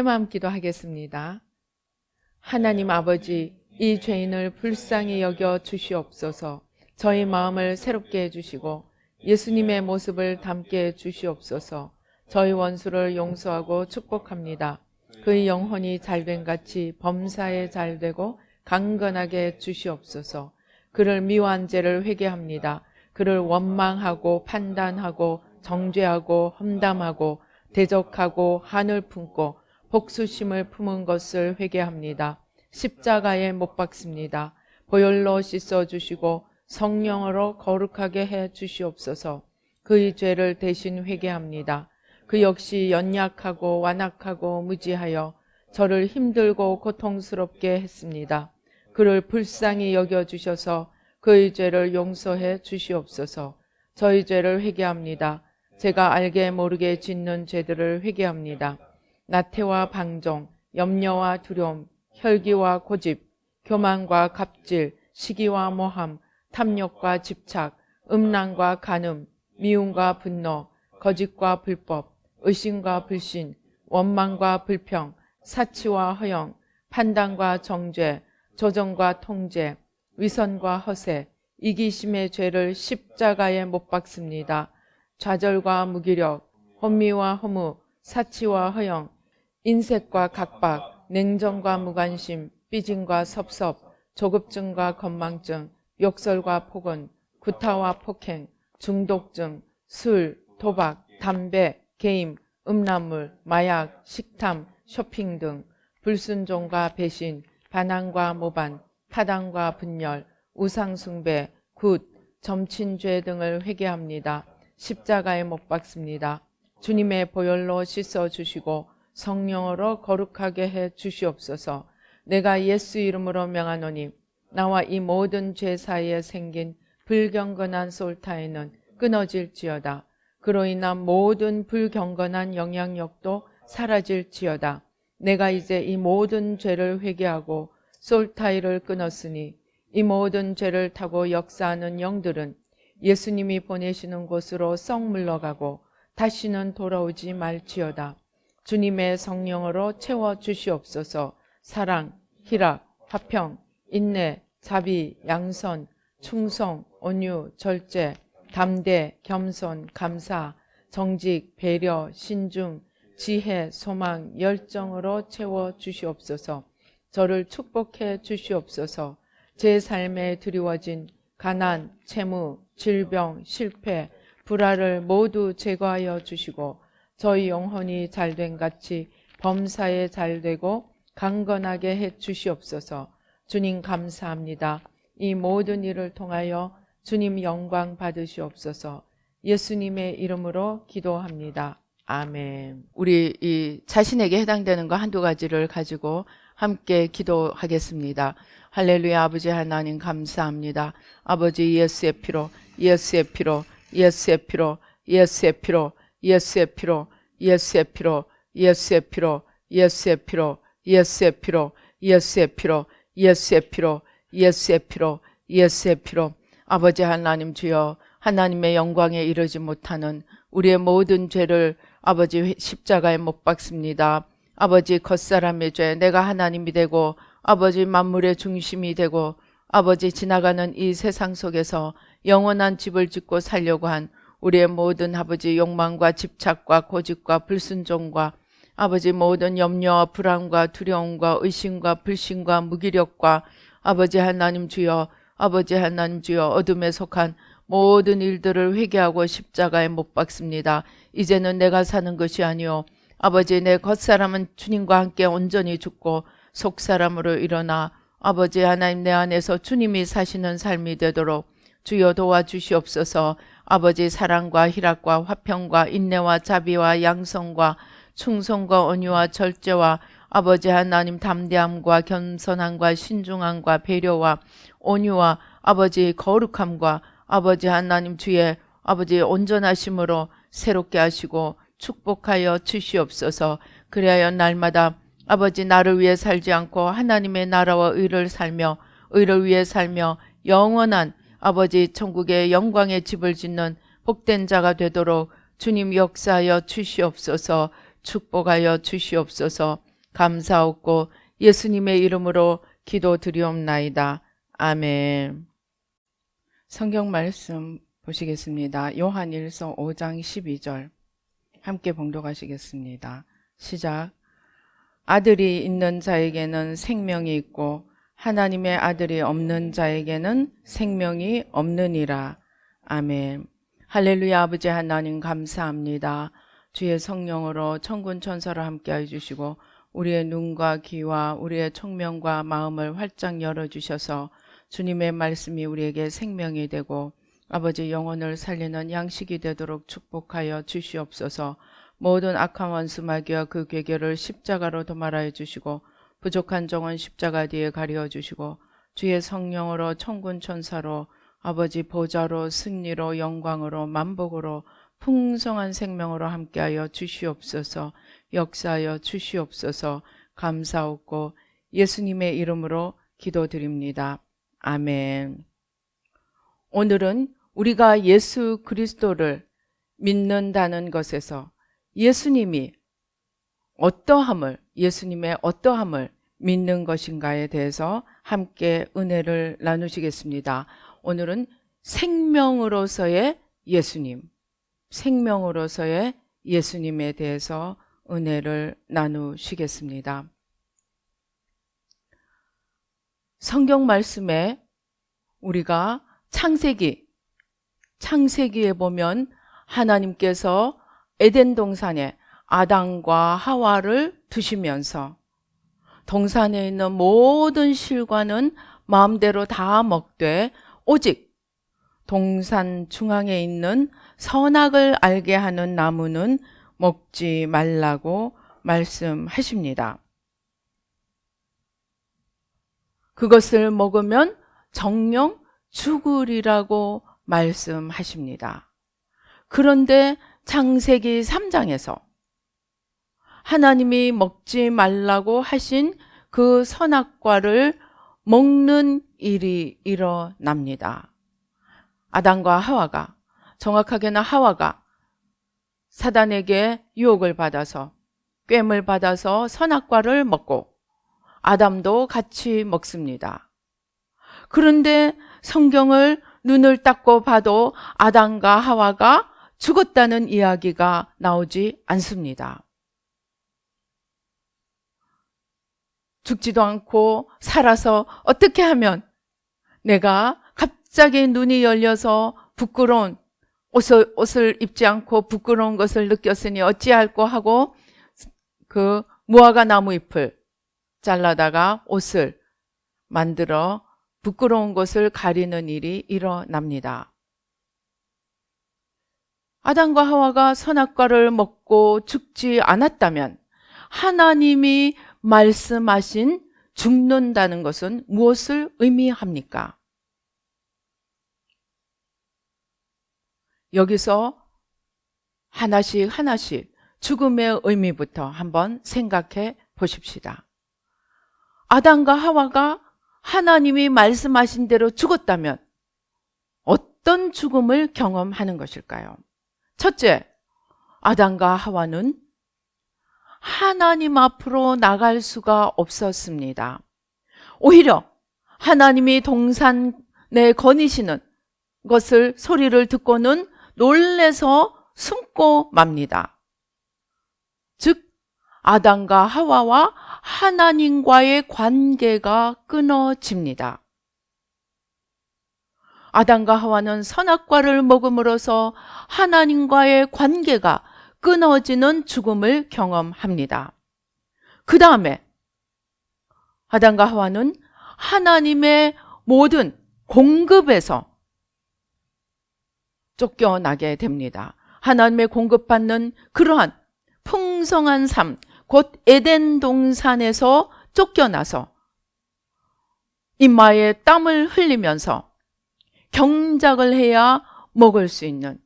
새마음 기도하겠습니다. 하나님 아버지, 이 죄인을 불쌍히 여겨 주시옵소서. 저희 마음을 새롭게 해주시고 예수님의 모습을 담게 해주시옵소서. 저희 원수를 용서하고 축복합니다. 그의 영혼이 잘된 같이 범사에 잘되고 강건하게 해주시옵소서. 그를 미워한 죄를 회개합니다. 그를 원망하고 판단하고 정죄하고 험담하고 대적하고 한을 품고 복수심을 품은 것을 회개합니다. 십자가에 못 박습니다. 보혈로 씻어주시고 성령으로 거룩하게 해 주시옵소서. 그의 죄를 대신 회개합니다. 그 역시 연약하고 완악하고 무지하여 저를 힘들고 고통스럽게 했습니다. 그를 불쌍히 여겨주셔서 그의 죄를 용서해 주시옵소서. 저희 죄를 회개합니다. 제가 알게 모르게 짓는 죄들을 회개합니다. 나태와 방종, 염려와 두려움, 혈기와 고집, 교만과 갑질, 시기와 모함, 탐욕과 집착, 음란과 간음, 미움과 분노, 거짓과 불법, 의심과 불신, 원망과 불평, 사치와 허영, 판단과 정죄, 조정과 통제, 위선과 허세, 이기심의 죄를 십자가에 못 박습니다. 좌절과 무기력, 혼미와 허무, 사치와 허영, 인색과 각박, 냉정과 무관심, 삐짐과 섭섭, 조급증과 건망증, 욕설과 폭언, 구타와 폭행, 중독증, 술, 도박, 담배, 게임, 음란물, 마약, 식탐, 쇼핑 등 불순종과 배신, 반항과 모반, 타당과 분열, 우상숭배, 굿, 점친죄 등을 회개합니다. 십자가에 못 박습니다. 주님의 보혈로 씻어주시고 성령으로 거룩하게 해 주시옵소서. 내가 예수 이름으로 명하노니 나와 이 모든 죄 사이에 생긴 불경건한 솔타에는 끊어질지어다. 그로 인한 모든 불경건한 영향력도 사라질지어다. 내가 이제 이 모든 죄를 회개하고 솔타이를 끊었으니 이 모든 죄를 타고 역사하는 영들은 예수님이 보내시는 곳으로 썩 물러가고 다시는 돌아오지 말지어다. 주님의 성령으로 채워주시옵소서. 사랑, 희락, 화평, 인내, 자비, 양선, 충성, 온유, 절제, 담대, 겸손, 감사, 정직, 배려, 신중, 지혜, 소망, 열정으로 채워주시옵소서. 저를 축복해 주시옵소서. 제 삶에 드리워진 가난, 채무, 질병, 실패, 불화를 모두 제거하여 주시고 저희 영혼이 잘된 같이 범사에 잘되고 강건하게 해 주시옵소서. 주님 감사합니다. 이 모든 일을 통하여 주님 영광 받으시옵소서. 예수님의 이름으로 기도합니다. 아멘. 우리 이 자신에게 해당되는 거 한두 가지를 가지고 함께 기도하겠습니다. 할렐루야. 아버지 하나님 감사합니다. 아버지 예수의 피로, 예수의 피로, 예수의 피로, 예수의 피로, 예수의 피로, 예수의 피로, 예수의 피로, 예수의 피로, 예수의 피로, 예수의 피로, 예수의 피로, 예수의 피로, 예수의 피로. 아버지 하나님 주여, 하나님의 영광에 이르지 못하는 우리의 모든 죄를 아버지 십자가에 못 박습니다. 아버지 겉사람의 죄, 내가 하나님이 되고 아버지 만물의 중심이 되고 아버지 지나가는 이 세상 속에서 영원한 집을 짓고 살려고 한 우리의 모든 아버지 욕망과 집착과 고집과 불순종과 아버지 모든 염려와 불안과 두려움과 의심과 불신과 무기력과 아버지 하나님 주여, 아버지 하나님 주여, 어둠에 속한 모든 일들을 회개하고 십자가에 못 박습니다. 이제는 내가 사는 것이 아니요 아버지 내 겉사람은 주님과 함께 온전히 죽고 속사람으로 일어나 아버지 하나님 내 안에서 주님이 사시는 삶이 되도록 주여 도와주시옵소서. 아버지 사랑과 희락과 화평과 인내와 자비와 양성과 충성과 온유와 절제와 아버지 하나님 담대함과 겸손함과 신중함과 배려와 온유와 아버지 거룩함과 아버지 하나님 주의 아버지 온전하심으로 새롭게 하시고 축복하여 주시옵소서. 그리하여 날마다 아버지 나를 위해 살지 않고 하나님의 나라와 의를 살며 의를 위해 살며 영원한 아버지 천국의 영광의 집을 짓는 복된 자가 되도록 주님 역사하여 주시옵소서. 축복하여 주시옵소서. 감사하고 예수님의 이름으로 기도드리옵나이다. 아멘. 성경 말씀 보시겠습니다. 요한일서 5장 12절 함께 봉독하시겠습니다. 시작. 아들이 있는 자에게는 생명이 있고 하나님의 아들이 없는 자에게는 생명이 없느니라. 아멘. 할렐루야. 아버지 하나님 감사합니다. 주의 성령으로 천군 천사로 함께해 주시고 우리의 눈과 귀와 우리의 청명과 마음을 활짝 열어주셔서 주님의 말씀이 우리에게 생명이 되고 아버지 영혼을 살리는 양식이 되도록 축복하여 주시옵소서. 모든 악한 원수 마귀와 그 괴계를 십자가로 도말하여 주시고 부족한 종은 십자가 뒤에 가려 주시고 주의 성령으로 천군 천사로 아버지 보좌로 승리로 영광으로 만복으로 풍성한 생명으로 함께하여 주시옵소서. 역사하여 주시옵소서. 감사하고 예수님의 이름으로 기도드립니다. 아멘. 오늘은 우리가 예수 그리스도를 믿는다는 것에서 예수님의 어떠함을 믿는 것인가에 대해서 함께 은혜를 나누시겠습니다. 오늘은 생명으로서의 예수님에 대해서 은혜를 나누시겠습니다. 성경 말씀에 우리가 창세기에 보면 하나님께서 에덴 동산에 아담과 하와를 두시면서 동산에 있는 모든 실과는 마음대로 다 먹되 오직 동산 중앙에 있는 선악을 알게 하는 나무는 먹지 말라고 말씀하십니다. 그것을 먹으면 정령 죽으리라고 말씀하십니다. 그런데 창세기 3장에서 하나님이 먹지 말라고 하신 그 선악과를 먹는 일이 일어납니다. 아담과 하와가, 정확하게는 하와가 사단에게 유혹을 받아서 꿰임을 받아서 선악과를 먹고 아담도 같이 먹습니다. 그런데 성경을 눈을 닦고 봐도 아담과 하와가 죽었다는 이야기가 나오지 않습니다. 죽지도 않고 살아서 어떻게 하면 내가 갑자기 눈이 열려서 부끄러운 옷을 입지 않고 부끄러운 것을 느꼈으니 어찌할꼬 하고 그 무화과 나무 잎을 잘라다가 옷을 만들어 부끄러운 것을 가리는 일이 일어납니다. 아담과 하와가 선악과를 먹고 죽지 않았다면 하나님이 말씀하신 죽는다는 것은 무엇을 의미합니까? 여기서 하나씩 죽음의 의미부터 한번 생각해 보십시다. 아담과 하와가 하나님이 말씀하신 대로 죽었다면 어떤 죽음을 경험하는 것일까요? 첫째, 아담과 하와는 하나님 앞으로 나갈 수가 없었습니다. 오히려 하나님이 동산에 거니시는 것을 소리를 듣고는 놀래서 숨고 맙니다. 즉 아담과 하와와 하나님과의 관계가 끊어집니다. 아담과 하와는 선악과를 먹음으로써 하나님과의 관계가 끊어지는 죽음을 경험합니다. 그 다음에 아담과 하와는 하나님의 모든 공급에서 쫓겨나게 됩니다. 하나님의 공급받는 그러한 풍성한 삶, 곧 에덴 동산에서 쫓겨나서 이마에 땀을 흘리면서 경작을 해야 먹을 수 있는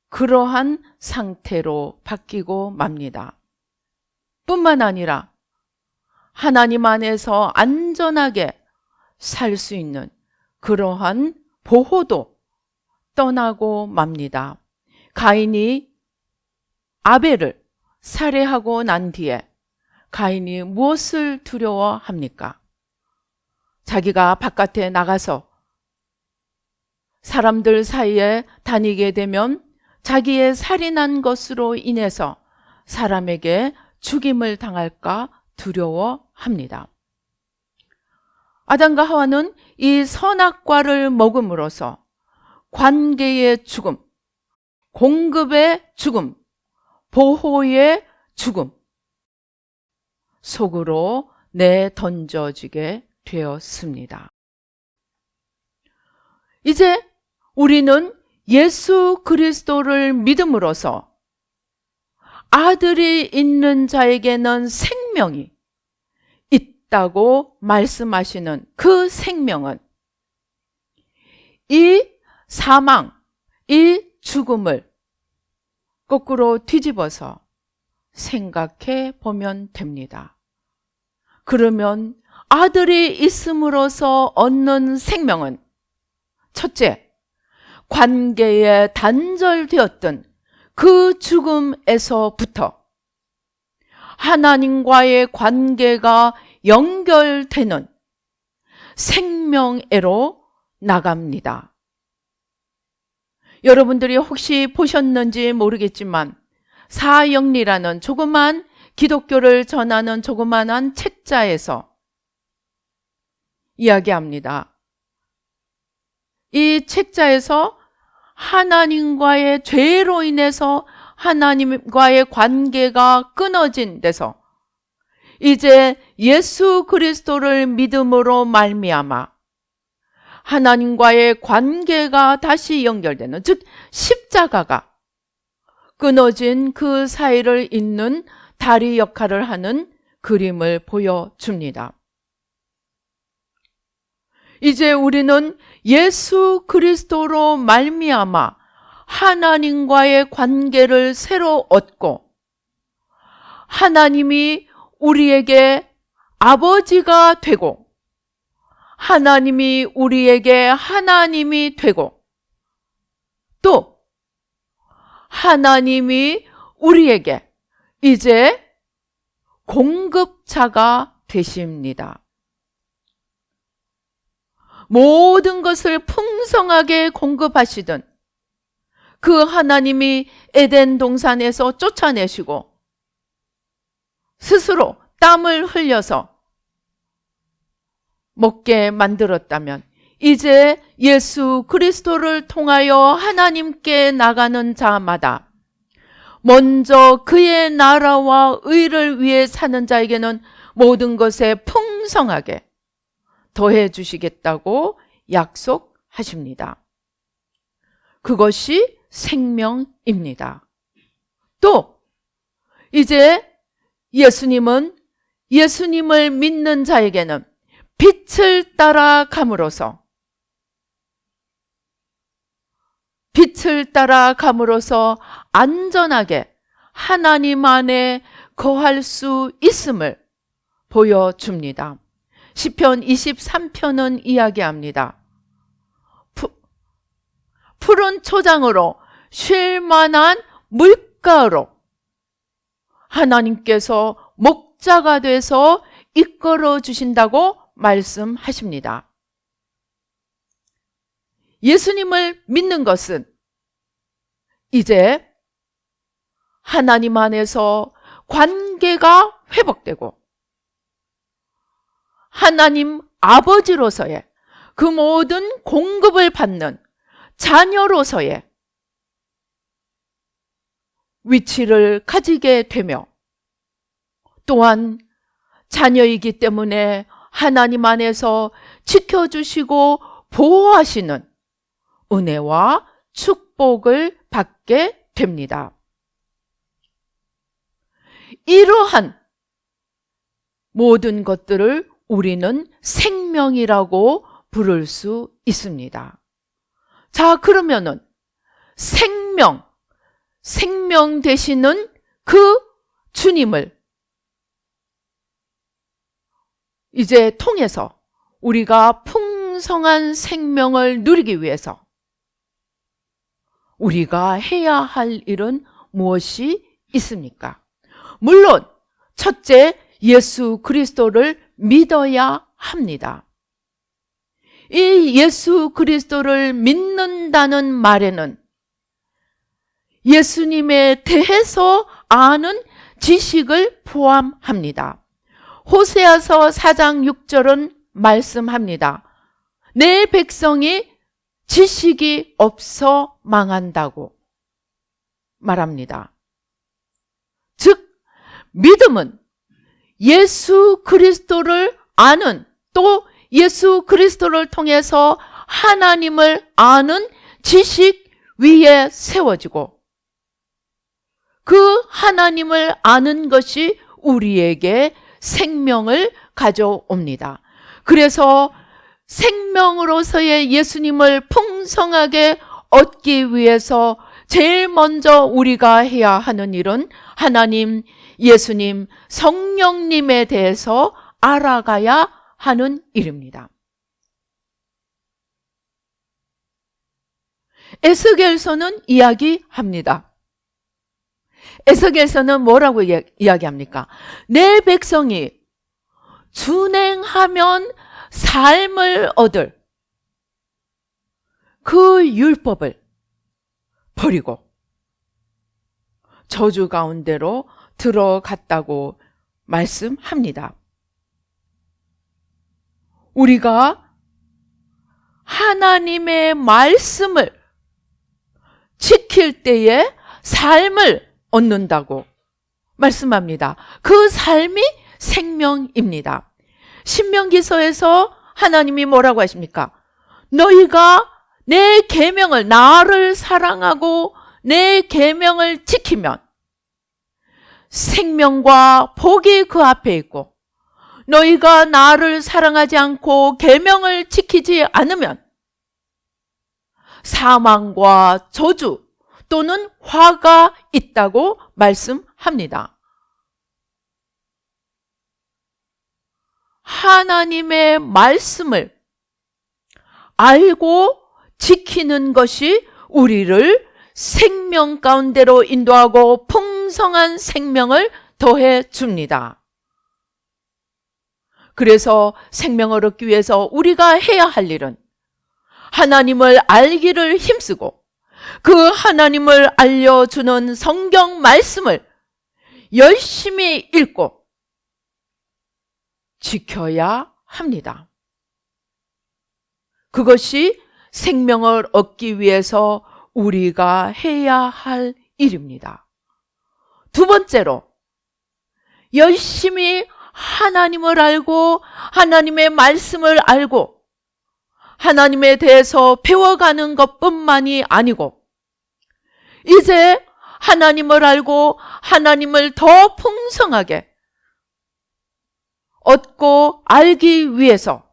그러한 상태로 바뀌고 맙니다. 뿐만 아니라 하나님 안에서 안전하게 살 수 있는 그러한 보호도 떠나고 맙니다. 가인이 아벨을 살해하고 난 뒤에 가인이 무엇을 두려워합니까? 자기가 바깥에 나가서 사람들 사이에 다니게 되면 자기의 살인한 것으로 인해서 사람에게 죽임을 당할까 두려워합니다. 아담과 하와는 이 선악과를 먹음으로써 관계의 죽음, 공급의 죽음, 보호의 죽음 속으로 내던져지게 되었습니다. 이제 우리는 예수 그리스도를 믿음으로써 아들이 있는 자에게는 생명이 있다고 말씀하시는 그 생명은 이 사망, 이 죽음을 거꾸로 뒤집어서 생각해 보면 됩니다. 그러면 아들이 있음으로써 얻는 생명은 첫째, 관계에 단절되었던 그 죽음에서부터 하나님과의 관계가 연결되는 생명애로 나갑니다. 여러분들이 혹시 보셨는지 모르겠지만 사영리라는 조그만 기독교를 전하는 조그만한 책자에서 이야기합니다. 이 책자에서 하나님과의 죄로 인해서 하나님과의 관계가 끊어진 데서 이제 예수 그리스도를 믿음으로 말미암아 하나님과의 관계가 다시 연결되는, 즉 십자가가 끊어진 그 사이를 잇는 다리 역할을 하는 그림을 보여줍니다. 이제 우리는 예수 그리스도로 말미암아 하나님과의 관계를 새로 얻고 하나님이 우리에게 아버지가 되고 하나님이 우리에게 하나님이 되고 또 하나님이 우리에게 이제 공급자가 되십니다. 모든 것을 풍성하게 공급하시던 그 하나님이 에덴 동산에서 쫓아내시고 스스로 땀을 흘려서 먹게 만들었다면 이제 예수 그리스도를 통하여 하나님께 나가는 자마다 먼저 그의 나라와 의를 위해 사는 자에게는 모든 것에 풍성하게 더해 주시겠다고 약속하십니다. 그것이 생명입니다. 또 이제 예수님을 믿는 자에게는 빛을 따라감으로써 안전하게 하나님 안에 거할 수 있음을 보여줍니다. 시편 23편은 이야기합니다. 푸른 초장으로 쉴 만한 물가로 하나님께서 목자가 돼서 이끌어 주신다고 말씀하십니다. 예수님을 믿는 것은 이제 하나님 안에서 관계가 회복되고 하나님 아버지로서의 그 모든 공급을 받는 자녀로서의 위치를 가지게 되며 또한 자녀이기 때문에 하나님 안에서 지켜주시고 보호하시는 은혜와 축복을 받게 됩니다. 이러한 모든 것들을 우리는 생명이라고 부를 수 있습니다. 자, 그러면은 생명 되시는 그 주님을 이제 통해서 우리가 풍성한 생명을 누리기 위해서 우리가 해야 할 일은 무엇이 있습니까? 물론 첫째, 예수 그리스도를 믿어야 합니다. 이 예수 그리스도를 믿는다는 말에는 예수님에 대해서 아는 지식을 포함합니다. 호세아서 4장 6절은 말씀합니다. 내 백성이 지식이 없어 망한다고 말합니다. 즉 믿음은 예수 그리스도를 아는, 또 예수 그리스도를 통해서 하나님을 아는 지식 위에 세워지고, 그 하나님을 아는 것이 우리에게 생명을 가져옵니다. 그래서 생명으로서의 예수님을 풍성하게 얻기 위해서 제일 먼저 우리가 해야 하는 일은 하나님, 예수님, 성령님에 대해서 알아가야 하는 일입니다. 에스겔서는 이야기합니다. 에스겔서는 뭐라고 이야기합니까? 내 백성이 준행하면 삶을 얻을 그 율법을 버리고 저주 가운데로 들어갔다고 말씀합니다. 우리가 하나님의 말씀을 지킬 때에 삶을 얻는다고 말씀합니다. 그 삶이 생명입니다. 신명기서에서 하나님이 뭐라고 하십니까? 너희가 내 계명을, 나를 사랑하고 내 계명을 지키면 생명과 복이 그 앞에 있고, 너희가 나를 사랑하지 않고 계명을 지키지 않으면 사망과 저주 또는 화가 있다고 말씀합니다. 하나님의 말씀을 알고 지키는 것이 우리를 생명 가운데로 인도하고 풍성한 생명을 더해 줍니다. 그래서 생명을 얻기 위해서 우리가 해야 할 일은 하나님을 알기를 힘쓰고, 그 하나님을 알려주는 성경 말씀을 열심히 읽고 지켜야 합니다. 그것이 생명을 얻기 위해서 우리가 해야 할 일입니다. 두 번째로, 열심히 하나님을 알고 하나님의 말씀을 알고 하나님에 대해서 배워가는 것뿐만이 아니고, 이제 하나님을 알고 하나님을 더 풍성하게 얻고 알기 위해서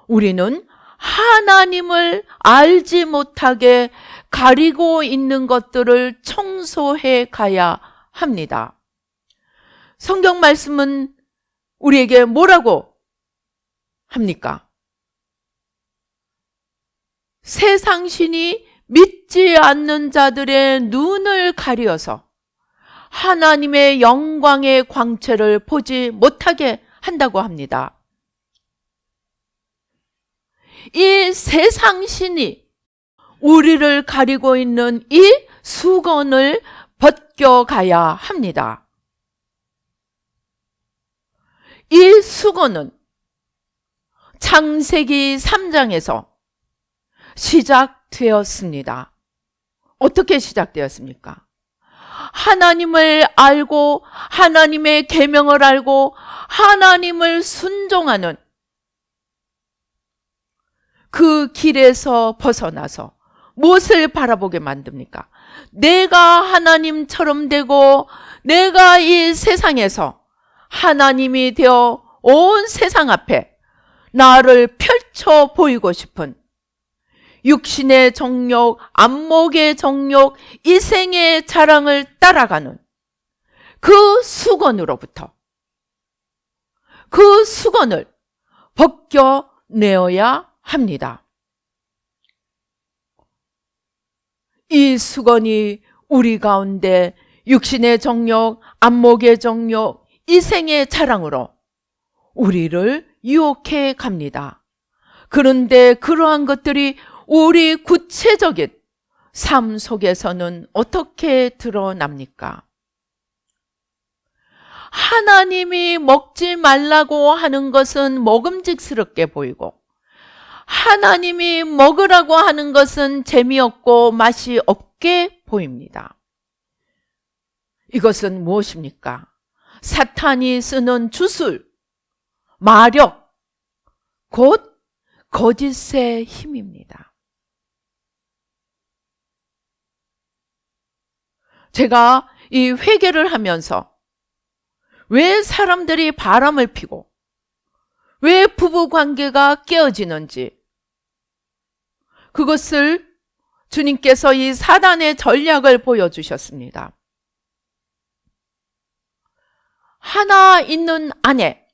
우리는 하나님을 알지 못하게 가리고 있는 것들을 청소해 가야 합니다. 성경 말씀은 우리에게 뭐라고 합니까? 세상신이 믿지 않는 자들의 눈을 가리어서 하나님의 영광의 광채를 보지 못하게 한다고 합니다. 이 세상신이 우리를 가리고 있는 이 수건을 벗겨가야 합니다. 이 수건은 창세기 3장에서 시작되었습니다. 어떻게 시작되었습니까? 하나님을 알고 하나님의 계명을 알고 하나님을 순종하는 그 길에서 벗어나서 무엇을 바라보게 만듭니까? 내가 하나님처럼 되고 내가 이 세상에서 하나님이 되어 온 세상 앞에 나를 펼쳐 보이고 싶은 육신의 정욕, 안목의 정욕, 이생의 자랑을 따라가는 그 수건으로부터, 그 수건을 벗겨내어야 합니다. 이 수건이 우리 가운데 육신의 정욕, 안목의 정욕, 이생의 자랑으로 우리를 유혹해 갑니다. 그런데 그러한 것들이 우리 구체적인 삶 속에서는 어떻게 드러납니까? 하나님이 먹지 말라고 하는 것은 먹음직스럽게 보이고, 하나님이 먹으라고 하는 것은 재미없고 맛이 없게 보입니다. 이것은 무엇입니까? 사탄이 쓰는 주술, 마력, 곧 거짓의 힘입니다. 제가 이 회개를 하면서 왜 사람들이 바람을 피고 왜 부부 관계가 깨어지는지, 그것을 주님께서 이 사단의 전략을 보여주셨습니다. 하나 있는 아내,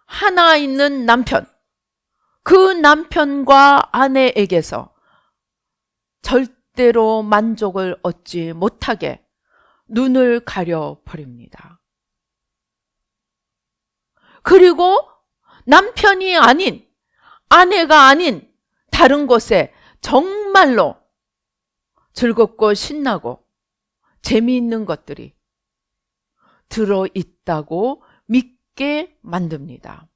하나 있는 남편, 그 남편과 아내에게서 절대로 만족을 얻지 못하게 눈을 가려버립니다. 그리고 남편이 아닌, 아내가 아닌 다른 곳에 정말로 즐겁고 신나고 재미있는 것들이 들어있다고 믿게 만듭니다.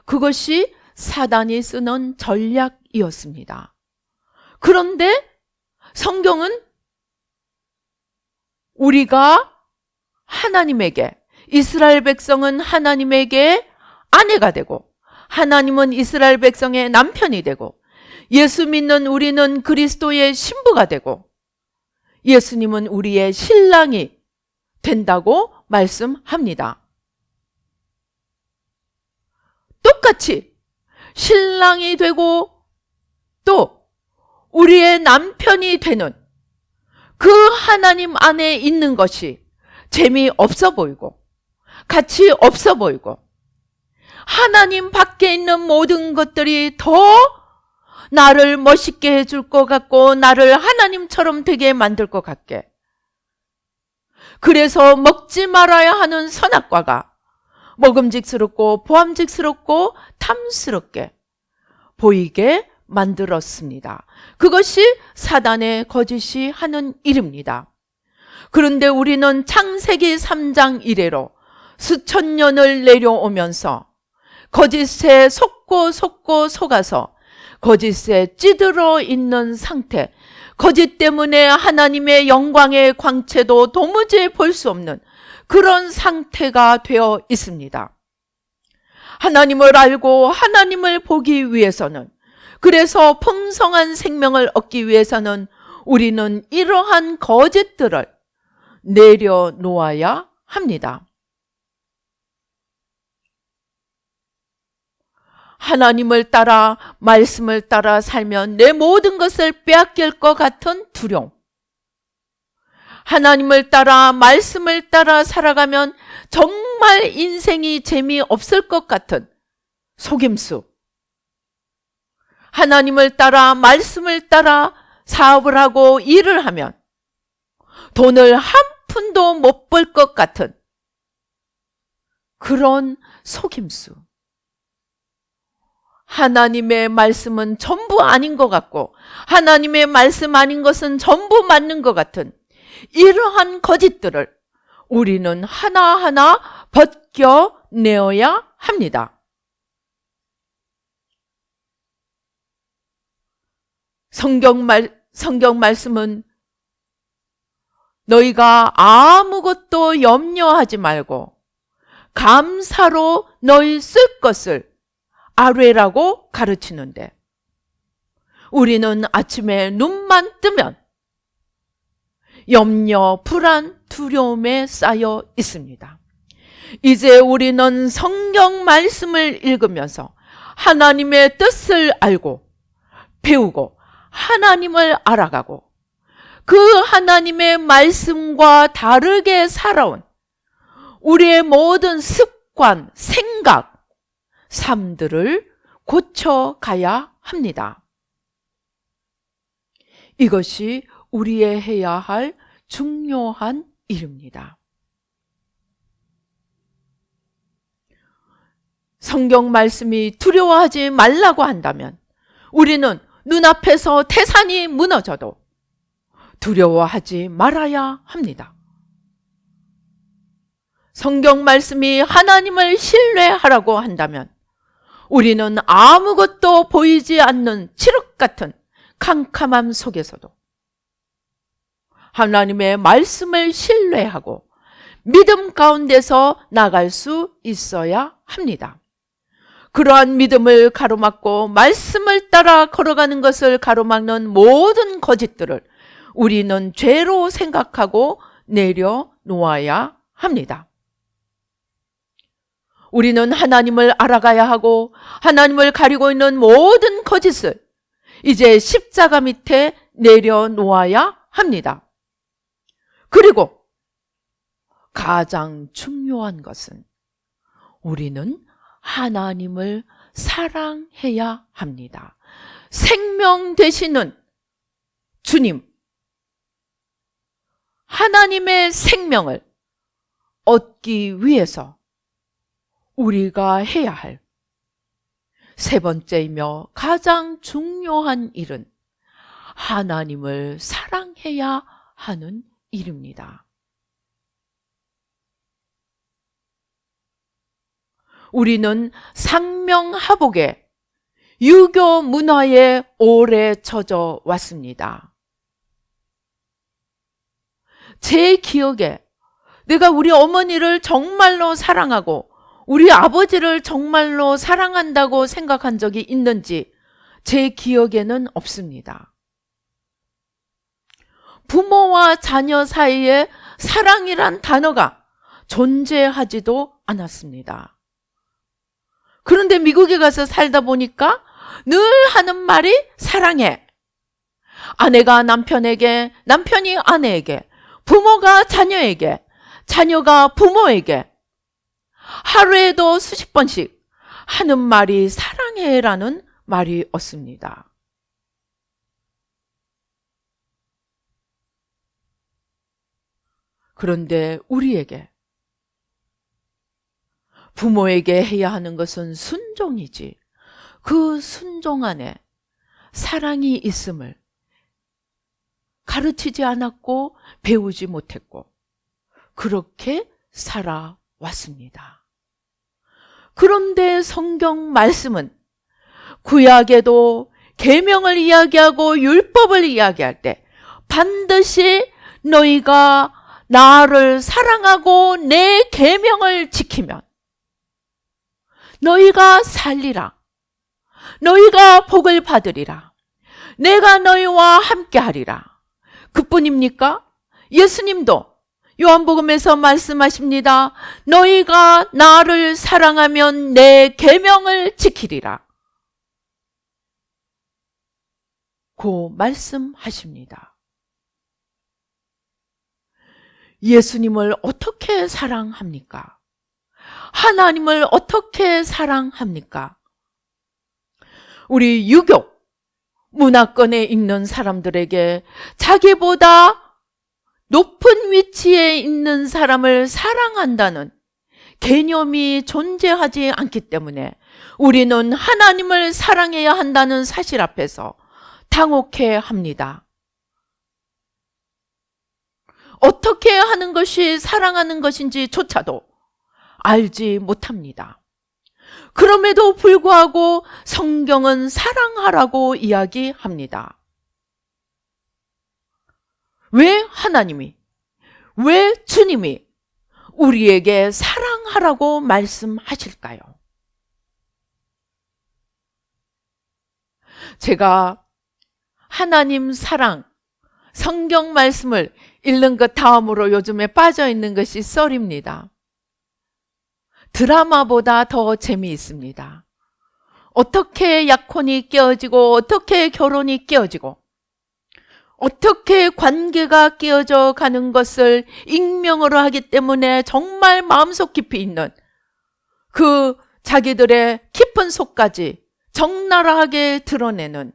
그것이 사단이 쓰는 전략이었습니다. 그런데 성경은 우리가 하나님에게, 이스라엘 백성은 하나님에게 아내가 되고, 하나님은 이스라엘 백성의 남편이 되고, 예수 믿는 우리는 그리스도의 신부가 되고, 예수님은 우리의 신랑이 된다고 말씀합니다. 똑같이 신랑이 되고 또 우리의 남편이 되는 그 하나님 안에 있는 것이 재미없어 보이고 가치 없어 보이고, 하나님 밖에 있는 모든 것들이 더 나를 멋있게 해줄 것 같고 나를 하나님처럼 되게 만들 것 같게, 그래서 먹지 말아야 하는 선악과가 먹음직스럽고 보암직스럽고 탐스럽게 보이게 만들었습니다. 그것이 사단의 거짓이 하는 일입니다. 그런데 우리는 창세기 3장 이래로 수천 년을 내려오면서 거짓에 속아서 거짓에 찌들어 있는 상태, 거짓 때문에 하나님의 영광의 광채도 도무지 볼 수 없는 그런 상태가 되어 있습니다. 하나님을 알고 하나님을 보기 위해서는, 그래서 풍성한 생명을 얻기 위해서는 우리는 이러한 거짓들을 내려놓아야 합니다. 하나님을 따라, 말씀을 따라 살면 내 모든 것을 빼앗길 것 같은 두려움, 하나님을 따라, 말씀을 따라 살아가면 정말 인생이 재미없을 것 같은 속임수, 하나님을 따라, 말씀을 따라 사업을 하고 일을 하면 돈을 한 푼도 못 벌 것 같은 그런 속임수, 하나님의 말씀은 전부 아닌 것 같고 하나님의 말씀 아닌 것은 전부 맞는 것 같은 이러한 거짓들을 우리는 하나하나 벗겨내어야 합니다. 성경 말씀은 너희가 아무것도 염려하지 말고 감사로 너희 쓸 것을 아뢰라고 가르치는데, 우리는 아침에 눈만 뜨면 염려, 불안, 두려움에 쌓여 있습니다. 이제 우리는 성경 말씀을 읽으면서 하나님의 뜻을 알고 배우고 하나님을 알아가고 그 하나님의 말씀과 다르게 살아온 우리의 모든 습관, 생각, 삶들을 고쳐가야 합니다. 이것이 우리의 해야 할 중요한 일입니다. 성경 말씀이 두려워하지 말라고 한다면 우리는 눈앞에서 태산이 무너져도 두려워하지 말아야 합니다. 성경 말씀이 하나님을 신뢰하라고 한다면 우리는 아무것도 보이지 않는 칠흑 같은 캄캄함 속에서도 하나님의 말씀을 신뢰하고 믿음 가운데서 나갈 수 있어야 합니다. 그러한 믿음을 가로막고 말씀을 따라 걸어가는 것을 가로막는 모든 거짓들을 우리는 죄로 생각하고 내려놓아야 합니다. 우리는 하나님을 알아가야 하고 하나님을 가리고 있는 모든 거짓을 이제 십자가 밑에 내려놓아야 합니다. 그리고 가장 중요한 것은 우리는 하나님을 사랑해야 합니다. 생명 되시는 주님, 하나님의 생명을 얻기 위해서 우리가 해야 할 세 번째이며 가장 중요한 일은 하나님을 사랑해야 하는 일입니다. 우리는 상명하복의 유교 문화에 오래 젖어 왔습니다. 제 기억에 내가 우리 어머니를 정말로 사랑하고 우리 아버지를 정말로 사랑한다고 생각한 적이 있는지 제 기억에는 없습니다. 부모와 자녀 사이에 사랑이란 단어가 존재하지도 않았습니다. 그런데 미국에 가서 살다 보니까 늘 하는 말이 사랑해. 아내가 남편에게, 남편이 아내에게, 부모가 자녀에게, 자녀가 부모에게 하루에도 수십 번씩 하는 말이 사랑해라는 말이었습니다. 그런데 우리에게 부모에게 해야 하는 것은 순종이지 그 순종 안에 사랑이 있음을 가르치지 않았고 배우지 못했고 그렇게 살아왔습니다. 그런데 성경 말씀은 구약에도 계명을 이야기하고 율법을 이야기할 때 반드시 너희가 나를 사랑하고 내 계명을 지키면 너희가 살리라. 너희가 복을 받으리라. 내가 너희와 함께하리라. 그뿐입니까? 예수님도 요한복음에서 말씀하십니다. 너희가 나를 사랑하면 내 계명을 지키리라. 고 말씀하십니다. 예수님을 어떻게 사랑합니까? 하나님을 어떻게 사랑합니까? 우리 유교 문화권에 있는 사람들에게 자기보다 높은 위치에 있는 사람을 사랑한다는 개념이 존재하지 않기 때문에 우리는 하나님을 사랑해야 한다는 사실 앞에서 당혹해 합니다. 어떻게 하는 것이 사랑하는 것인지조차도 알지 못합니다. 그럼에도 불구하고 성경은 사랑하라고 이야기합니다. 왜 하나님이, 왜 주님이 우리에게 사랑하라고 말씀하실까요? 제가 하나님 사랑, 성경 말씀을 읽는 것 다음으로 요즘에 빠져 있는 것이 썰입니다. 드라마보다 더 재미있습니다. 어떻게 약혼이 깨어지고 어떻게 결혼이 깨어지고 어떻게 관계가 깨어져 가는 것을 익명으로 하기 때문에 정말 마음속 깊이 있는 그 자기들의 깊은 속까지 적나라하게 드러내는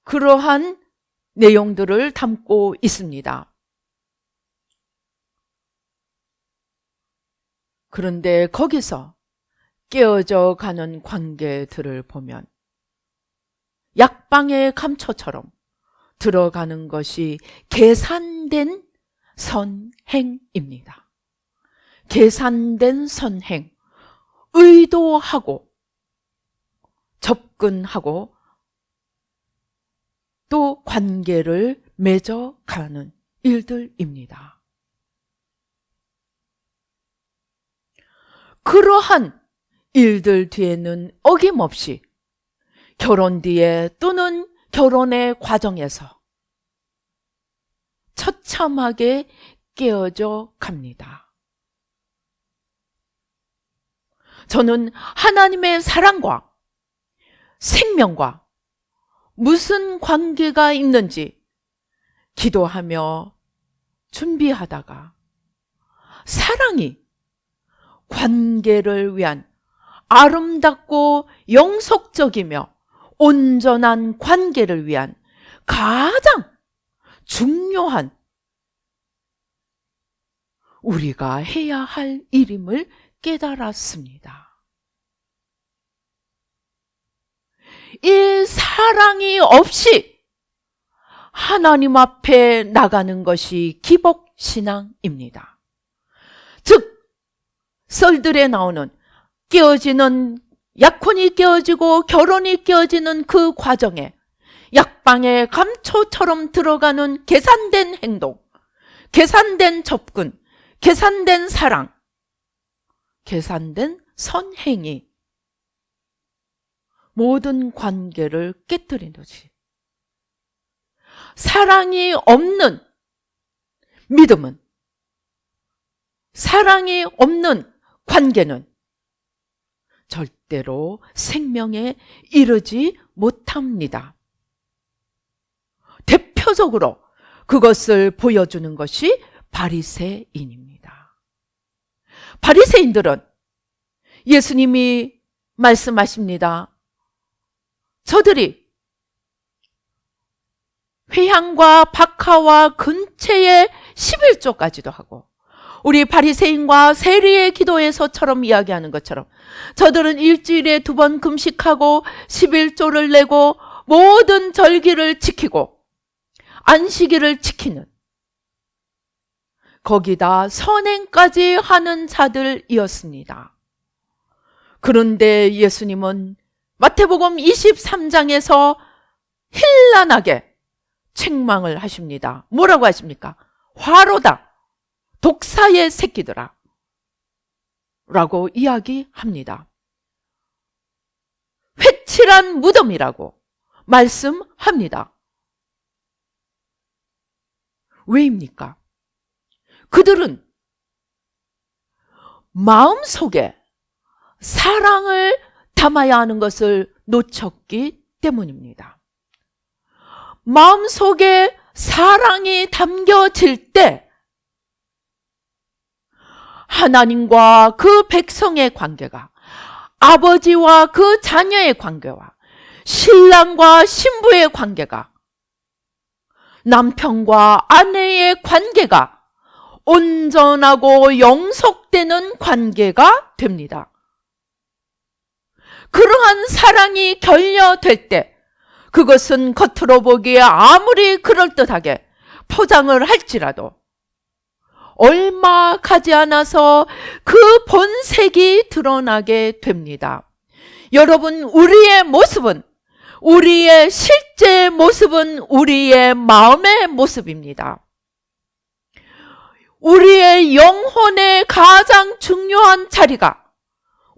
그러한 내용들을 담고 있습니다. 그런데 거기서 깨어져 가는 관계들을 보면 약방의 감초처럼 들어가는 것이 계산된 선행입니다. 계산된 선행, 의도하고 접근하고 또 관계를 맺어가는 일들입니다. 그러한 일들 뒤에는 어김없이 결혼 뒤에 또는 결혼의 과정에서 처참하게 깨어져 갑니다. 저는 하나님의 사랑과 생명과 무슨 관계가 있는지 기도하며 준비하다가 사랑이 관계를 위한 아름답고 영속적이며 온전한 관계를 위한 가장 중요한 우리가 해야 할 일임을 깨달았습니다. 이 사랑이 없이 하나님 앞에 나가는 것이 기복신앙입니다. 즉 썰들에 나오는 깨어지는 약혼이 깨어지고 결혼이 깨어지는 그 과정에 약방의 감초처럼 들어가는 계산된 행동, 계산된 접근, 계산된 사랑, 계산된 선행이 모든 관계를 깨뜨린 거지. 사랑이 없는 믿음은, 사랑이 없는 관계는 절대로 생명에 이르지 못합니다. 대표적으로 그것을 보여주는 것이 바리새인입니다. 바리새인들은 예수님이 말씀하십니다. 저들이 회향과 박하와 근체의 11조까지도 하고 우리 바리새인과 세리의 기도에서처럼 이야기하는 것처럼 저들은 일주일에 2번 금식하고 11조를 내고 모든 절기를 지키고 안식일을 지키는 거기다 선행까지 하는 자들이었습니다. 그런데 예수님은 마태복음 23장에서 현란하게 책망을 하십니다. 뭐라고 하십니까? 화로다. 독사의 새끼들아 라고 이야기합니다. 회칠한 무덤이라고 말씀합니다. 왜입니까? 그들은 마음속에 사랑을 담아야 하는 것을 놓쳤기 때문입니다. 마음속에 사랑이 담겨질 때 하나님과 그 백성의 관계가, 아버지와 그 자녀의 관계와 신랑과 신부의 관계가, 남편과 아내의 관계가 온전하고 영속되는 관계가 됩니다. 그러한 사랑이 결여될 때 그것은 겉으로 보기에 아무리 그럴듯하게 포장을 할지라도 얼마 가지 않아서 그 본색이 드러나게 됩니다. 여러분, 우리의 모습은, 우리의 실제 모습은 우리의 마음의 모습입니다. 우리의 영혼의 가장 중요한 자리가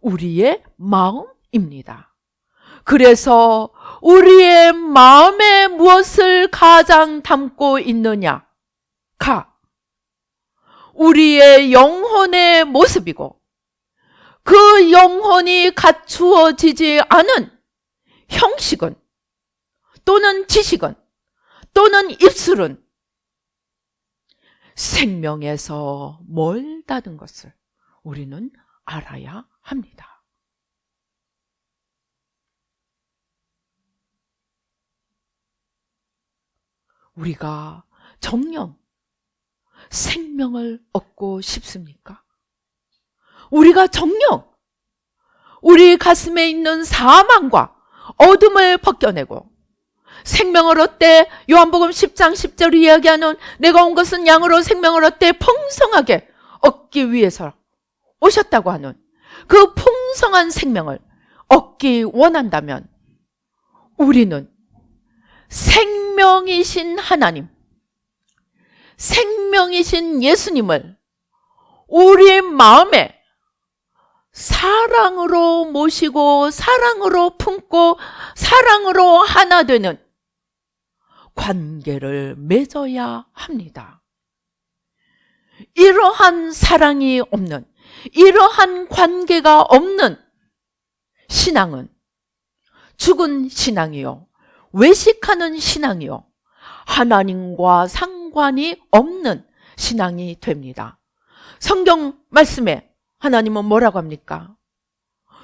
우리의 마음입니다. 그래서 우리의 마음에 무엇을 가장 담고 있느냐가 우리의 영혼의 모습이고, 그 영혼이 갖추어지지 않은 형식은 또는 지식은 또는 입술은 생명에서 멀다는 것을 우리는 알아야 합니다. 우리가 정녕 생명을 얻고 싶습니까? 우리가 정녕 우리 가슴에 있는 사망과 어둠을 벗겨내고 생명을 얻되 요한복음 10장 10절을 이야기하는 내가 온 것은 양으로 생명을 얻되 풍성하게 얻기 위해서 오셨다고 하는 그 풍성한 생명을 얻기 원한다면 우리는 생명이신 하나님, 생명이신 예수님을 우리 마음에 사랑으로 모시고 사랑으로 품고 사랑으로 하나 되는 관계를 맺어야 합니다. 이러한 사랑이 없는, 이러한 관계가 없는 신앙은 죽은 신앙이요, 외식하는 신앙이요, 하나님과 상관이 없는 신앙이 됩니다. 성경 말씀에 하나님은 뭐라고 합니까?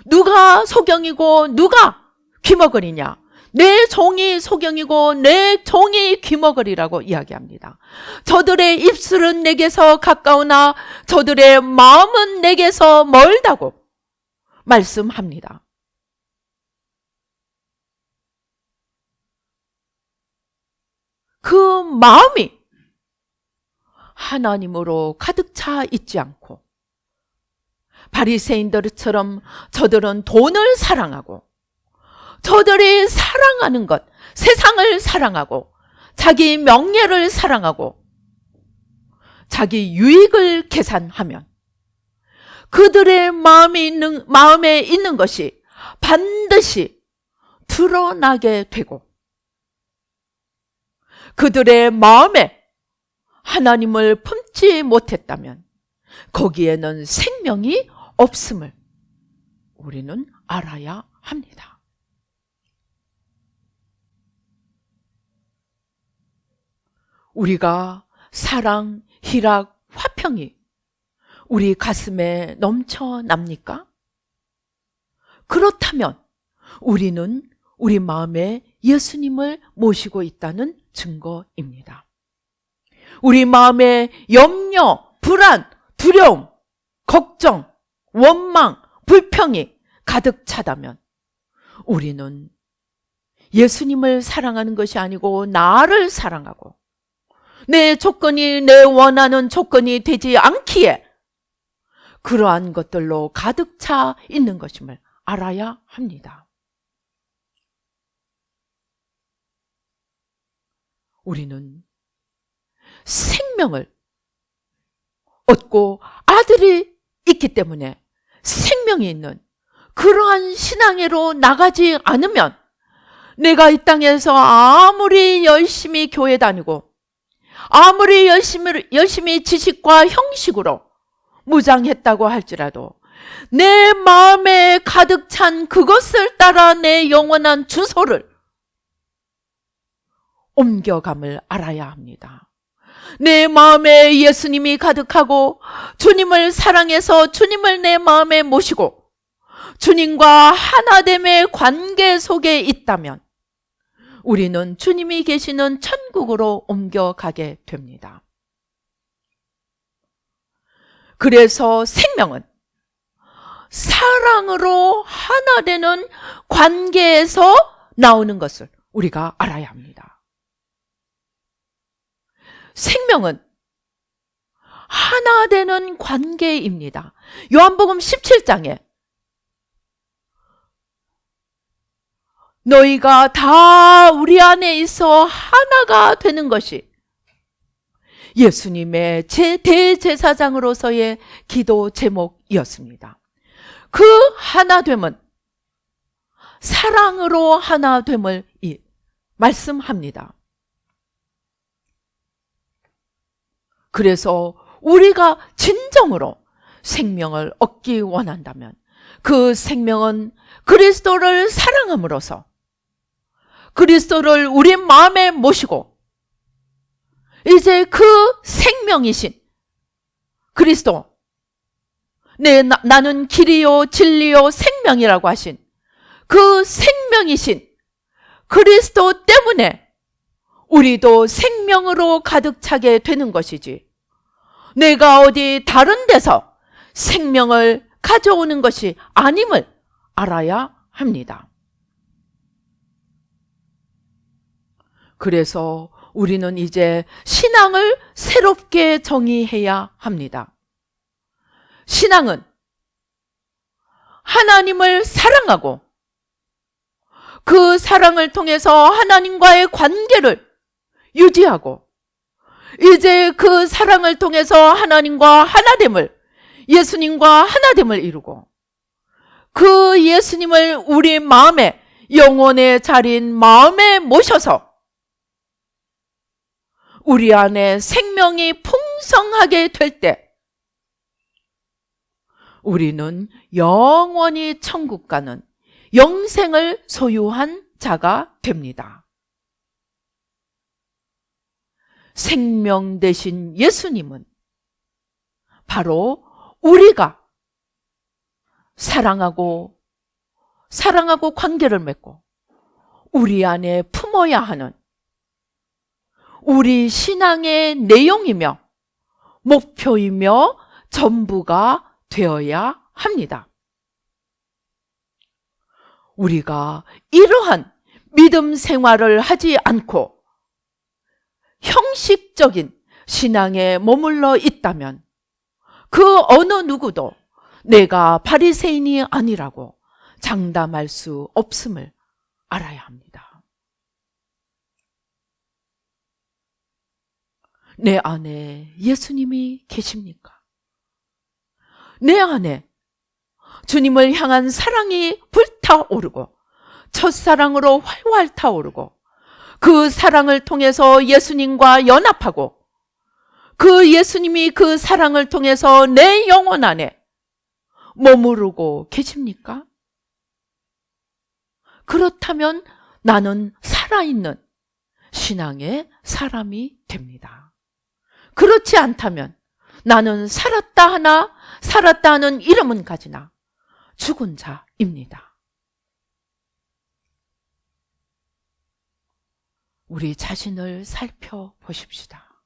누가 소경이고 누가 귀머거리냐? 내 종이 소경이고 내 종이 귀머거리라고 이야기합니다. 저들의 입술은 내게서 가까우나 저들의 마음은 내게서 멀다고 말씀합니다. 그 마음이 하나님으로 가득 차 있지 않고 바리새인들처럼 저들은 돈을 사랑하고 저들이 사랑하는 것, 세상을 사랑하고 자기 명예를 사랑하고 자기 유익을 계산하면 그들의 마음에 있는 것이 반드시 드러나게 되고 그들의 마음에 하나님을 품지 못했다면 거기에는 생명이 없음을 우리는 알아야 합니다. 우리가 사랑, 희락, 화평이 우리 가슴에 넘쳐납니까? 그렇다면 우리는 우리 마음에 예수님을 모시고 있다는 증거입니다. 우리 마음에 염려, 불안, 두려움, 걱정, 원망, 불평이 가득 차다면 우리는 예수님을 사랑하는 것이 아니고 나를 사랑하고 내 조건이 내 원하는 조건이 되지 않기에 그러한 것들로 가득 차 있는 것임을 알아야 합니다. 우리는 생명을 얻고 아들이 있기 때문에 생명이 있는 그러한 신앙으로 나가지 않으면 내가 이 땅에서 아무리 열심히 교회 다니고 아무리 열심히 지식과 형식으로 무장했다고 할지라도 내 마음에 가득 찬 그것을 따라 내 영원한 주소를 옮겨감을 알아야 합니다. 내 마음에 예수님이 가득하고 주님을 사랑해서 주님을 내 마음에 모시고 주님과 하나됨의 관계 속에 있다면 우리는 주님이 계시는 천국으로 옮겨가게 됩니다. 그래서 생명은 사랑으로 하나 되는 관계에서 나오는 것을 우리가 알아야 합니다. 생명은 하나 되는 관계입니다. 요한복음 17장에 너희가 다 우리 안에 있어 하나가 되는 것이 예수님의 대제사장으로서의 기도 제목이었습니다. 그 하나됨은 사랑으로 하나됨을 말씀합니다. 그래서 우리가 진정으로 생명을 얻기 원한다면 그 생명은 그리스도를 사랑함으로써 그리스도를 우리 마음에 모시고 이제 그 생명이신 그리스도 나는 길이요 진리요 생명이라고 하신 그 생명이신 그리스도 때문에 우리도 생명으로 가득 차게 되는 것이지 내가 어디 다른 데서 생명을 가져오는 것이 아님을 알아야 합니다. 그래서 우리는 이제 신앙을 새롭게 정의해야 합니다. 신앙은 하나님을 사랑하고 그 사랑을 통해서 하나님과의 관계를 유지하고 이제 그 사랑을 통해서 하나님과 하나됨을, 예수님과 하나됨을 이루고 그 예수님을 우리 마음에, 영혼의 자리인 마음에 모셔서 우리 안에 생명이 풍성하게 될 때 우리는 영원히 천국 가는 영생을 소유한 자가 됩니다. 생명 되신 예수님은 바로 우리가 사랑하고 관계를 맺고 우리 안에 품어야 하는 우리 신앙의 내용이며 목표이며 전부가 되어야 합니다. 우리가 이러한 믿음 생활을 하지 않고 형식적인 신앙에 머물러 있다면 그 어느 누구도 내가 바리새인이 아니라고 장담할 수 없음을 알아야 합니다. 내 안에 예수님이 계십니까? 내 안에 주님을 향한 사랑이 불타오르고 첫사랑으로 활활 타오르고 그 사랑을 통해서 예수님과 연합하고 그 예수님이 그 사랑을 통해서 내 영혼 안에 머무르고 계십니까? 그렇다면 나는 살아있는 신앙의 사람이 됩니다. 그렇지 않다면 나는 살았다 하는 이름은 가지나 죽은 자입니다. 우리 자신을 살펴보십시다.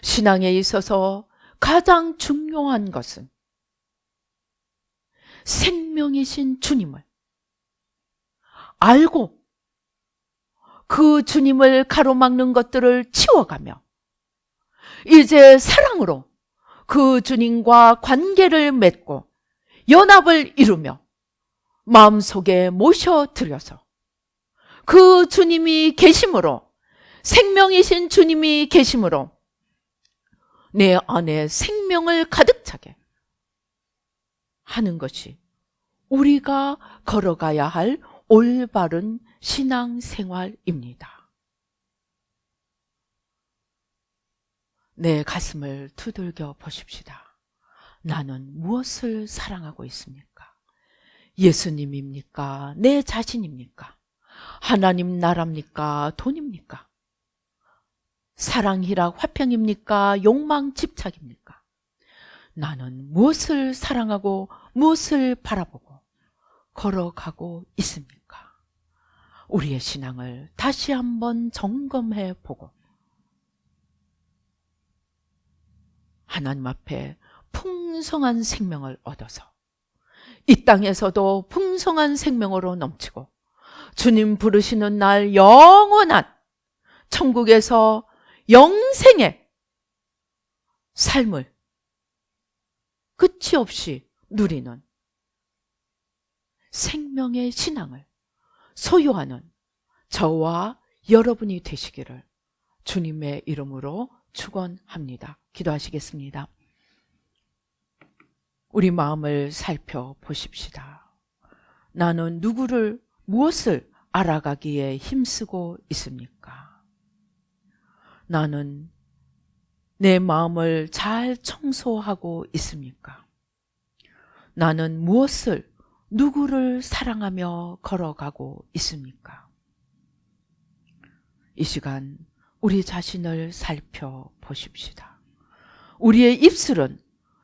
신앙에 있어서 가장 중요한 것은 생명이신 주님을 알고 그 주님을 가로막는 것들을 치워가며 이제 사랑으로 그 주님과 관계를 맺고 연합을 이루며 마음속에 모셔드려서 그 주님이 계심으로, 생명이신 주님이 계심으로 내 안에 생명을 가득 차게 하는 것이 우리가 걸어가야 할 올바른 신앙생활입니다. 내 가슴을 두들겨 보십시다. 나는 무엇을 사랑하고 있습니까? 예수님입니까? 내 자신입니까? 하나님 나라입니까? 돈입니까? 사랑, 희락, 화평입니까? 욕망, 집착입니까? 나는 무엇을 사랑하고 무엇을 바라보고 걸어가고 있습니까? 우리의 신앙을 다시 한번 점검해 보고 하나님 앞에 풍성한 생명을 얻어서 이 땅에서도 풍성한 생명으로 넘치고 주님 부르시는 날 영원한 천국에서 영생의 삶을 끝이 없이 누리는 생명의 신앙을 소유하는 저와 여러분이 되시기를 주님의 이름으로 축원합니다. 기도하시겠습니다. 우리 마음을 살펴보십시다. 나는 누구를, 무엇을 알아가기에 힘쓰고 있습니까? 나는 내 마음을 잘 청소하고 있습니까? 나는 무엇을, 누구를 사랑하며 걸어가고 있습니까? 이 시간 우리 자신을 살펴보십시다. 우리의 입술은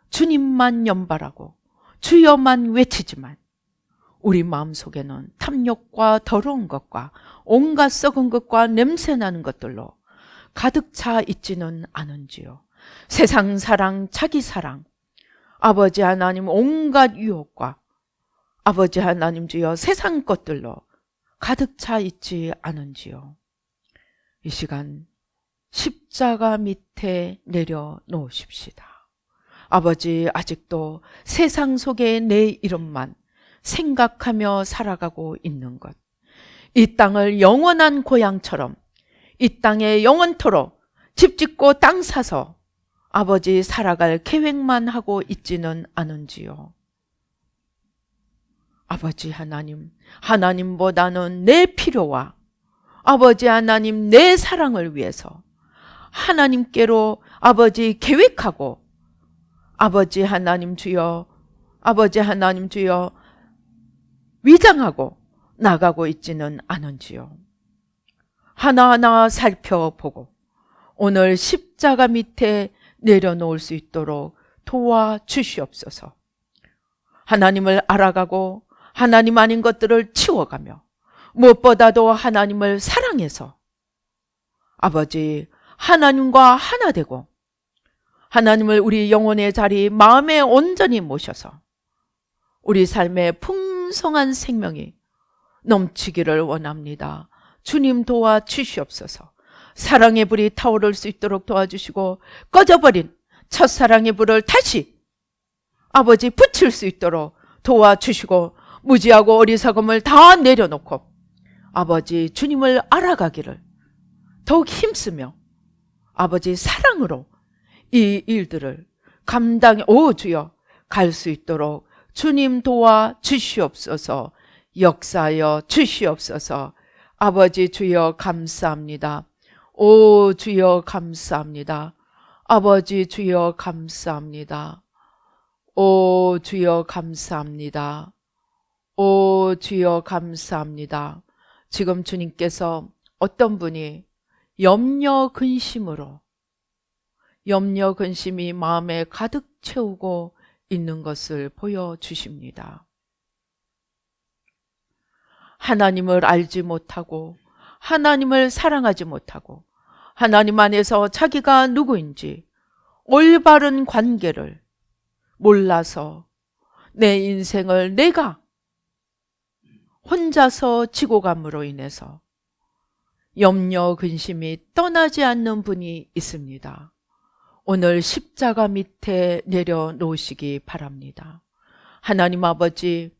주님만 연발하고 주여만 외치지만 우리 마음속에는 탐욕과 더러운 것과 온갖 썩은 것과 냄새나는 것들로 가득 차 있지는 않은지요. 세상 사랑, 자기 사랑, 아버지 하나님 온갖 유혹과 아버지 하나님 주여 세상 것들로 가득 차 있지 않은지요. 이 시간 십자가 밑에 내려놓으십시다. 아버지, 아직도 세상 속에 내 이름만 생각하며 살아가고 있는 것, 이 땅을 영원한 고향처럼 이 땅에 영원토록 집 짓고 땅 사서 아버지 살아갈 계획만 하고 있지는 않은지요. 아버지 하나님, 하나님보다는 내 필요와 아버지 하나님 내 사랑을 위해서 하나님께로 아버지 계획하고 아버지 하나님 주여, 아버지 하나님 주여 위장하고 나가고 있지는 않은지요. 하나하나 살펴보고 오늘 십자가 밑에 내려놓을 수 있도록 도와주시옵소서. 하나님을 알아가고 하나님 아닌 것들을 치워가며 무엇보다도 하나님을 사랑해서 아버지 하나님과 하나 되고 하나님을 우리 영혼의 자리 마음에 온전히 모셔서 우리 삶의 풍성한 생명이 넘치기를 원합니다. 주님 도와주시옵소서. 사랑의 불이 타오를 수 있도록 도와주시고 꺼져버린 첫사랑의 불을 다시 아버지 붙일 수 있도록 도와주시고 무지하고 어리석음을 다 내려놓고 아버지 주님을 알아가기를 더욱 힘쓰며 아버지 사랑으로 이 일들을 감당해 주여 갈 수 있도록 주님 도와주시옵소서. 역사하여 주시옵소서. 아버지 주여 감사합니다. 오 주여 감사합니다. 아버지 주여 감사합니다. 오 주여 감사합니다. 오 주여 감사합니다. 지금 주님께서 어떤 분이 염려 근심이 마음에 가득 채우고 있는 것을 보여주십니다. 하나님을 알지 못하고 하나님을 사랑하지 못하고 하나님 안에서 자기가 누구인지 올바른 관계를 몰라서 내 인생을 내가 혼자서 지고 감으로 인해서 염려 근심이 떠나지 않는 분이 있습니다. 오늘 십자가 밑에 내려놓으시기 바랍니다. 하나님 아버지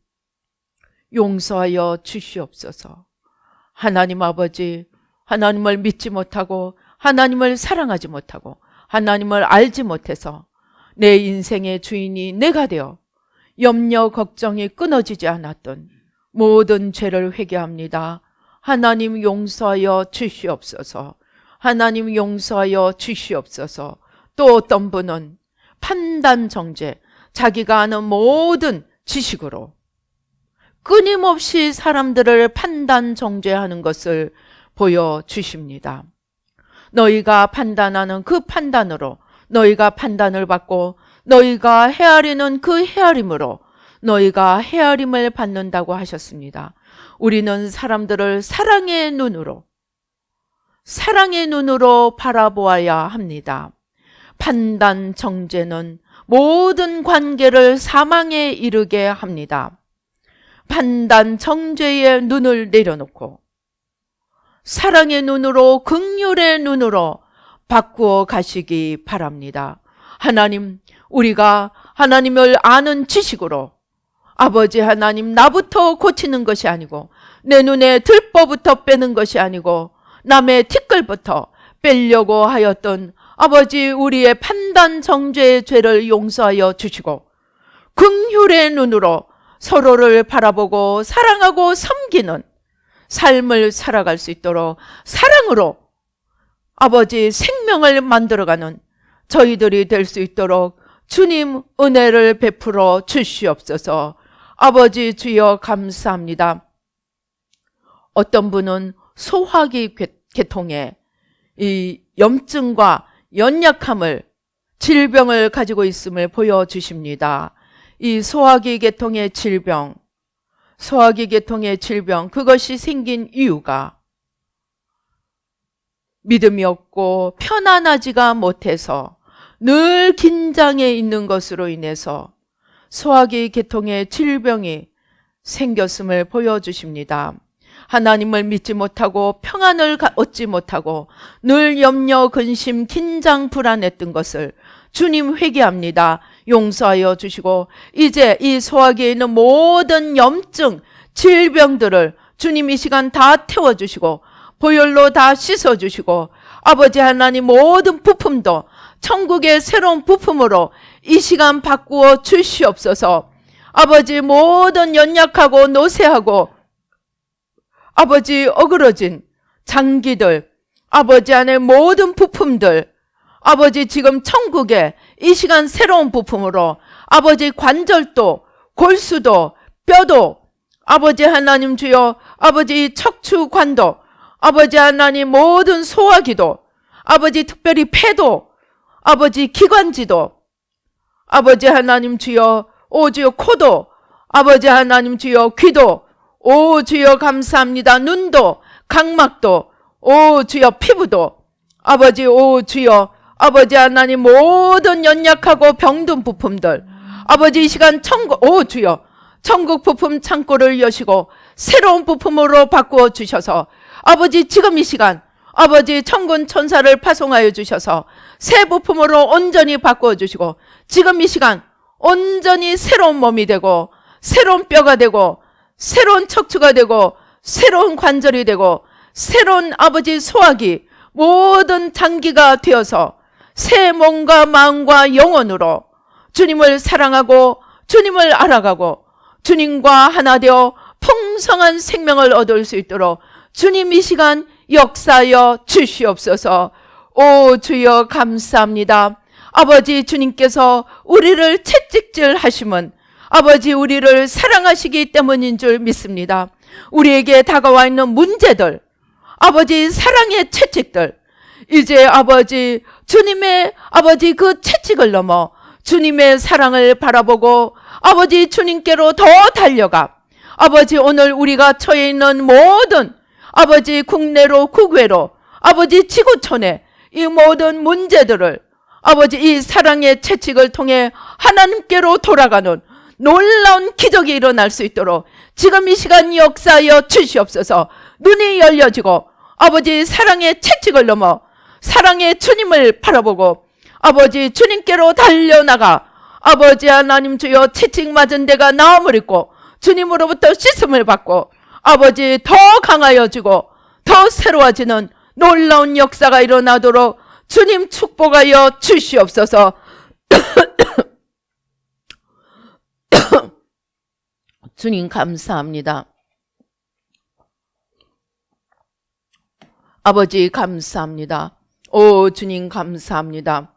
용서하여 주시옵소서. 하나님 아버지, 하나님을 믿지 못하고 하나님을 사랑하지 못하고 하나님을 알지 못해서 내 인생의 주인이 내가 되어 염려 걱정이 끊어지지 않았던 모든 죄를 회개합니다. 하나님 용서하여 주시옵소서. 하나님 용서하여 주시옵소서. 또 어떤 분은 판단 정죄, 자기가 아는 모든 지식으로 끊임없이 사람들을 판단 정죄하는 것을 보여주십니다. 너희가 판단하는 그 판단으로 너희가 판단을 받고 너희가 헤아리는 그 헤아림으로 너희가 헤아림을 받는다고 하셨습니다. 우리는 사람들을 사랑의 눈으로 바라보아야 합니다. 판단 정죄는 모든 관계를 사망에 이르게 합니다. 판단 정죄의 눈을 내려놓고 사랑의 눈으로, 긍휼의 눈으로 바꾸어 가시기 바랍니다. 하나님, 우리가 하나님을 아는 지식으로 아버지 하나님, 나부터 고치는 것이 아니고 내 눈에 들보부터 빼는 것이 아니고 남의 티끌부터 빼려고 하였던 아버지, 우리의 판단 정죄의 죄를 용서하여 주시고 긍휼의 눈으로 서로를 바라보고 사랑하고 섬기는 삶을 살아갈 수 있도록 사랑으로 아버지 생명을 만들어가는 저희들이 될 수 있도록 주님 은혜를 베풀어 주시옵소서. 아버지 주여 감사합니다. 어떤 분은 소화기 계통에 이 염증과 연약함을, 질병을 가지고 있음을 보여주십니다. 이 소화기 계통의 질병, 그것이 생긴 이유가 믿음이 없고 편안하지가 못해서 늘 긴장해 있는 것으로 인해서 소화기 계통의 질병이 생겼음을 보여주십니다. 하나님을 믿지 못하고 평안을 얻지 못하고 늘 염려, 근심, 긴장, 불안했던 것을 주님 회개합니다. 용서하여 주시고 이제 이 소화기에 있는 모든 염증, 질병들을 주님 이 시간 다 태워주시고 보혈로 다 씻어주시고 아버지 하나님 모든 부품도 천국의 새로운 부품으로 이 시간 바꾸어 주시옵소서. 아버지 모든 연약하고 노쇠하고 아버지 어그러진 장기들, 아버지 안에 모든 부품들, 아버지 지금 천국에 이 시간 새로운 부품으로 아버지 관절도 골수도 뼈도 아버지 하나님 주여 아버지 척추관도 아버지 하나님 모든 소화기도 아버지 특별히 폐도 아버지 기관지도 아버지 하나님 주여 오 주여 코도 아버지 하나님 주여 귀도 오 주여 감사합니다. 눈도 각막도 오 주여 피부도 아버지 오 주여 아버지 하나님 모든 연약하고 병든 부품들 아버지 이 시간 천국 오 주여 천국 부품 창고를 여시고 새로운 부품으로 바꾸어 주셔서 아버지 지금 이 시간 아버지 천군 천사를 파송하여 주셔서 새 부품으로 온전히 바꾸어 주시고 지금 이 시간 온전히 새로운 몸이 되고 새로운 뼈가 되고 새로운 척추가 되고 새로운 관절이 되고 새로운 아버지 소화기 모든 장기가 되어서 새 몸과 마음과 영혼으로 주님을 사랑하고 주님을 알아가고 주님과 하나 되어 풍성한 생명을 얻을 수 있도록 주님 이 시간 역사하여 주시옵소서. 오 주여 감사합니다. 아버지 주님께서 우리를 채찍질 하심은 아버지 우리를 사랑하시기 때문인 줄 믿습니다. 우리에게 다가와 있는 문제들 아버지 사랑의 채찍들 이제 아버지 주님의 아버지 그 채찍을 넘어 주님의 사랑을 바라보고 아버지 주님께로 더 달려가 아버지 오늘 우리가 처해 있는 모든 아버지 국내로 국외로 아버지 지구촌에 이 모든 문제들을 아버지 이 사랑의 채찍을 통해 하나님께로 돌아가는 놀라운 기적이 일어날 수 있도록 지금 이 시간 역사하여 주시옵소서. 눈이 열려지고 아버지 사랑의 채찍을 넘어 사랑의 주님을 바라보고 아버지 주님께로 달려나가 아버지 하나님 주여 채찍 맞은 데가 나음을 입고 주님으로부터 씻음을 받고 아버지 더 강하여지고 더 새로워지는 놀라운 역사가 일어나도록 주님 축복하여 주시옵소서. 주님 감사합니다. 아버지 감사합니다. 오 주님 감사합니다.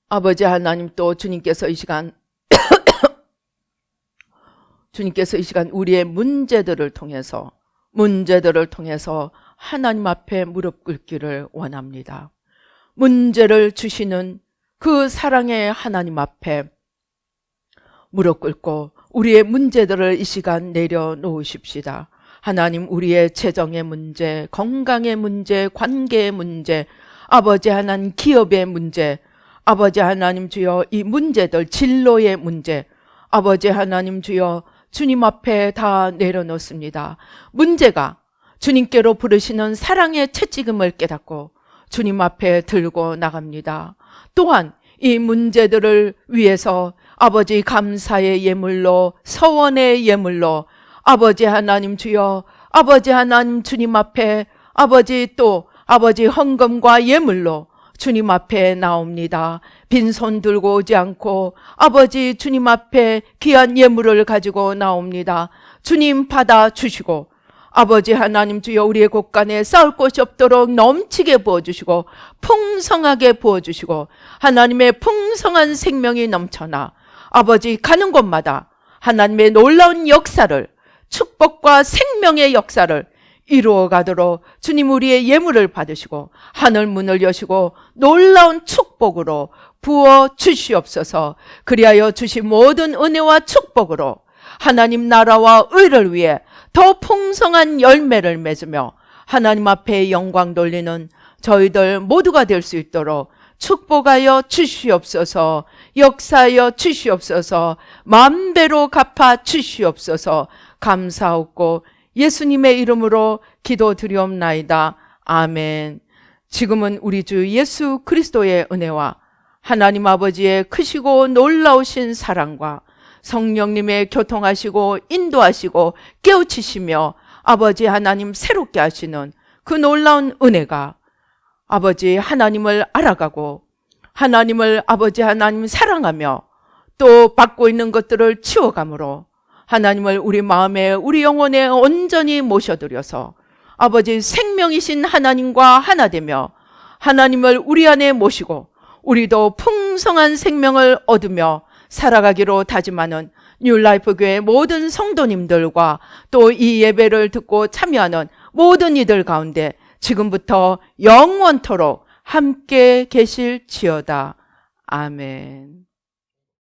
아버지 하나님 또 주님께서 이 시간 주님께서 이 시간 우리의 문제들을 통해서 하나님 앞에 무릎 꿇기를 원합니다. 문제를 주시는 그 사랑의 하나님 앞에 무릎 꿇고 우리의 문제들을 이 시간 내려놓으십시다. 하나님 우리의 재정의 문제, 건강의 문제, 관계의 문제, 아버지 하나님 기업의 문제, 아버지 하나님 주여 이 문제들 진로의 문제 아버지 하나님 주여 주님 앞에 다 내려놓습니다. 문제가 주님께로 부르시는 사랑의 채찍음을 깨닫고 주님 앞에 들고 나갑니다. 또한 이 문제들을 위해서 아버지 감사의 예물로 서원의 예물로 아버지 하나님 주여 아버지 하나님 주님 앞에 아버지 또 아버지 헌금과 예물로 주님 앞에 나옵니다. 빈손 들고 오지 않고 아버지 주님 앞에 귀한 예물을 가지고 나옵니다. 주님 받아주시고 아버지 하나님 주여 우리의 곳간에 쌓을 곳이 없도록 넘치게 부어주시고 풍성하게 부어주시고 하나님의 풍성한 생명이 넘쳐나 아버지 가는 곳마다 하나님의 놀라운 역사를 축복과 생명의 역사를 이루어가도록 주님 우리의 예물을 받으시고 하늘문을 여시고 놀라운 축복으로 부어 주시옵소서. 그리하여 주신 모든 은혜와 축복으로 하나님 나라와 의를 위해 더 풍성한 열매를 맺으며 하나님 앞에 영광 돌리는 저희들 모두가 될 수 있도록 축복하여 주시옵소서. 역사하여 주시옵소서. 마음대로 갚아 주시옵소서. 감사하고 예수님의 이름으로 기도드리옵나이다. 아멘. 지금은 우리 주 예수 그리스도의 은혜와 하나님 아버지의 크시고 놀라우신 사랑과 성령님의 교통하시고 인도하시고 깨우치시며 아버지 하나님 새롭게 하시는 그 놀라운 은혜가 아버지 하나님을 알아가고 하나님을 아버지 하나님 사랑하며 또 받고 있는 것들을 치워감으로 하나님을 우리 마음에 우리 영혼에 온전히 모셔드려서 아버지 생명이신 하나님과 하나 되며 하나님을 우리 안에 모시고 우리도 풍성한 생명을 얻으며 살아가기로 다짐하는 뉴라이프 교회 모든 성도님들과 또 이 예배를 듣고 참여하는 모든 이들 가운데 지금부터 영원토록 함께 계실지어다. 아멘.